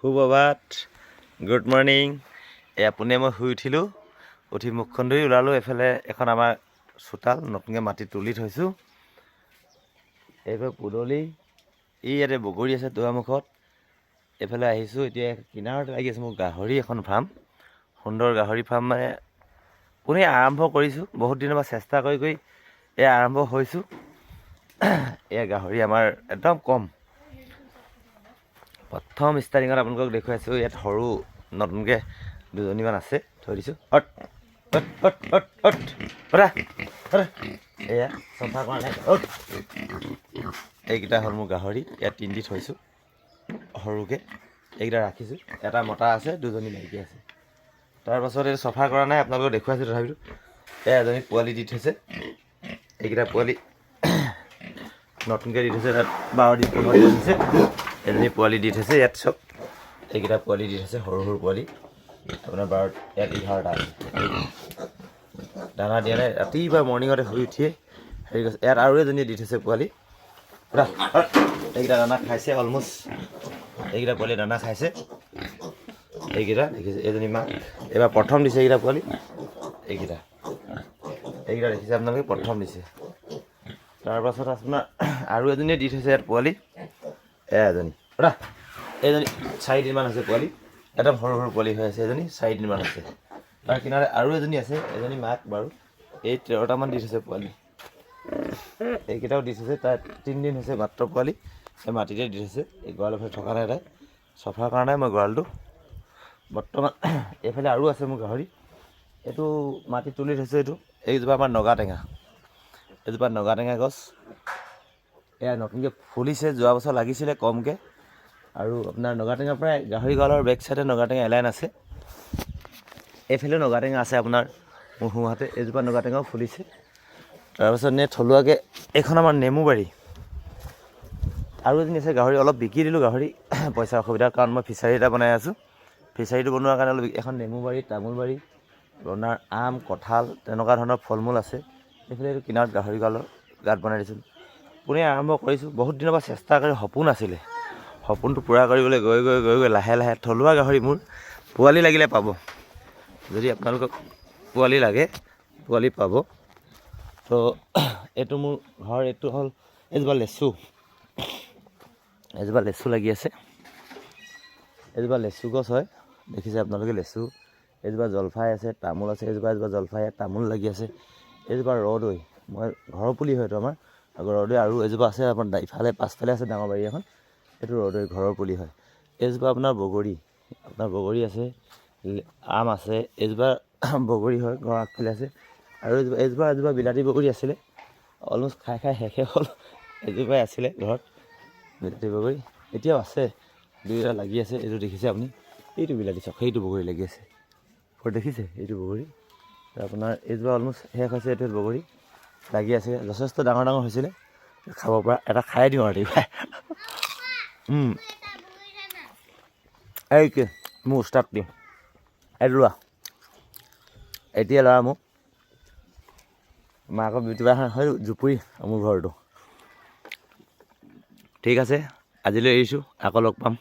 সুপ্ৰভাত, good morning. পোনে মই শুই উঠিলোঁ, উঠি মুখখন ধুই ওলালোঁ। এইফালে এখন আমাৰ চোতাল নতুনকৈ মাটি তুলি থৈছোঁ। এইফালে পদূলি, ইয়াতে বগৰী আছে দুৱাৰমুখত। এইফালে আহিছোঁ, এতিয়া কিনাৰতে লাগি আছে মোৰ গাহৰি এখন ফাৰ্ম, সুন্দৰ গাহৰি ফাৰ্ম। মানে পোনে আৰম্ভ কৰিছোঁ, বহুত দিনৰ পৰা চেষ্টা কৰি কৰি আৰম্ভ হৈছোঁ। এয়া গাহৰি আমাৰ একদম কম। প্ৰথম ষ্টাৰ্টিঙত আপোনালোকক দেখুৱাইছোঁ, ইয়াত সৰু নতুনকৈ দুজনীমান আছে, থৈ দিছোঁ। এয়া চফা কৰা নাই। এইকেইটা হ'ল মোৰ গাহৰি, ইয়াত তিনিটি থৈছোঁ সৰুকৈ। এইকেইটা ৰাখিছোঁ, এটা মতা আছে, দুজনী মাইকী আছে। তাৰপাছত এই চফা কৰা নাই, আপোনালোকক দেখুৱাইছোঁ। তথাপিতো এজনী পোৱালি দি থৈছে। এইকেইটা পোৱালি নতুনকৈ দি থৈছে, তাত 12 দিন 15 দিন হৈছে। এজনী পোৱালি দি থৈছে ইয়াত, চব এইকেইটা পোৱালি দি থৈছে, সৰু সৰু পোৱালি। আপোনাৰ 12, ইয়াত 11টা আছে। দানা দিয়া নাই, ৰাতিপুৱা মৰ্ণিঙতে শুই উঠিয়ে হেৰি কৰিছে। ইয়াত আৰু এজনী দি থৈছে পোৱালি। এইকেইটা দানা খাইছে অলমষ্ট, এইকেইটা পোৱালি দানা খাইছে। এইকেইটা দেখিছে, এজনী মাক এইবাৰ প্ৰথম দিছে এইকেইটা পোৱালি। এইকেইটা দেখিছে আপোনালোকে, প্ৰথম দিছে। তাৰপাছত আপোনাৰ আৰু এজনীয়ে দি থৈছে ইয়াত পোৱালি। এজনী এইজনী 4 দিনমান হৈছে পোৱালি, একদম সৰু সৰু পোৱালি হৈ আছে। এজনী 4 দিনমান হৈছে। তাৰ কিনাৰে আৰু এজনী আছে, এজনী মাক বাৰু। এই 13টামান দি থৈছে পোৱালি। এইকেইটাও দি থৈছে, তাত 3 দিন হৈছে মাত্ৰ পোৱালি। এই মাটিতে দি থৈছে, এই গঁৰালৰ ফালে থকা নাই, তাই চফা কৰা নাই মই গঁৰালটো বৰ্তমান। এইফালে আৰু আছে মোৰ গাহৰি, এইটো মাটি তুলি থৈছে। এইজোপা আমাৰ নগা টেঙা, এইজোপা নগা টেঙা গছ। এয়া নতুনকৈ ফুলিছে, যোৱা বছৰ লাগিছিলে কমকৈ। আৰু আপোনাৰ নগা টেঙা প্ৰায় গাহৰি গঁৰালৰ বেক চাইডে নগা টেঙা এলাইন আছে। এইফালেও নগা টেঙা আছে আপোনাৰ মোৰ সোঁহাতে। এইজোপা নগা টেঙাও ফুলিছে। তাৰপাছত থলুৱাকৈ এইখন আমাৰ নেমু বাৰী। আৰু এজনী আছে গাহৰি, অলপ বিকি দিলোঁ গাহৰি পইচাৰ অসুবিধাৰ কাৰণ। মই ফিচাৰী এটা বনাই আছোঁ, ফিচাৰীটো বনোৱাৰ কাৰণে অলপ। এখন নেমু বাৰী, তামোল বাৰী, আপোনাৰ আম, কঁঠাল, তেনেকুৱা ধৰণৰ ফল মূল আছে। এইফালে এইটো কিনাৰত গাহৰি গঁৰালৰ গাঁত বনাই দিছিলোঁ। পোনে আৰম্ভ কৰিছোঁ, বহুত দিনৰ পৰা চেষ্টা কৰি। সপোন আছিলে, সপোনটো পূৰা কৰিবলৈ গৈ লাহে লাহে থলুৱা গাহৰি মোৰ পোৱালি লাগিলে পাব। যদি আপোনালোকক পোৱালি লাগে, পোৱালি পাব। তো এইটো মোৰ ঘৰ, এইটো হ'ল এজোপা লেচু। এজোপা লেচু লাগি আছে, এজোপা লেচু গছ হয়, দেখিছে আপোনালোকে লেচু। এজোপা জলফাই আছে, তামোল আছে। এজোপা জলফাই, তামোল লাগি আছে। এজোপা ৰদৈ, মই ঘৰৰ পুলি হয়তো আমাৰ ৰদৈ। আৰু এজোপা আছে আপোনাৰ ইফালে পাছফালে আছে ডাঙৰ বাৰী এখন, সেইটো ৰদৈ ঘৰৰ পুলি হয়। এজোপা আপোনাৰ বগৰী, আছে, আম আছে। এজোপা বগৰী হয়, ঘৰৰ আগফালে আছে। আৰু এজোপা বিলাতী বগৰী আছিলে, অলমষ্ট খাই শেষে হ'ল। এজোপাই আছিলে ঘৰত বিলাতী বগৰী, এতিয়াও আছে, 2টা লাগি আছে। এইটো দেখিছে আপুনি, এইটো বিলাতী, চাওক সেইটো বগৰী লাগি আছে, দেখিছে এইটো বগৰী। আপোনাৰ এইজোপা অলমষ্ট শেষ হৈছে। এইটো বগৰী লাগি আছে, যথেষ্ট ডাঙৰ ডাঙৰ হৈছিলে, খাব পৰা। এটা খাই দিওঁ আৰু ৰাতিপুৱাই। এই কি মোৰ উস্তাদ দিওঁ, এইটো লোৱা। এতিয়া ল'ৰা মোক মাকৰ বিউটি পাৰ্লাৰ হয় জুপুৰি মোৰ ঘৰটো। ঠিক আছে, আজিলৈ এৰিছোঁ, আকৌ লগ পাম।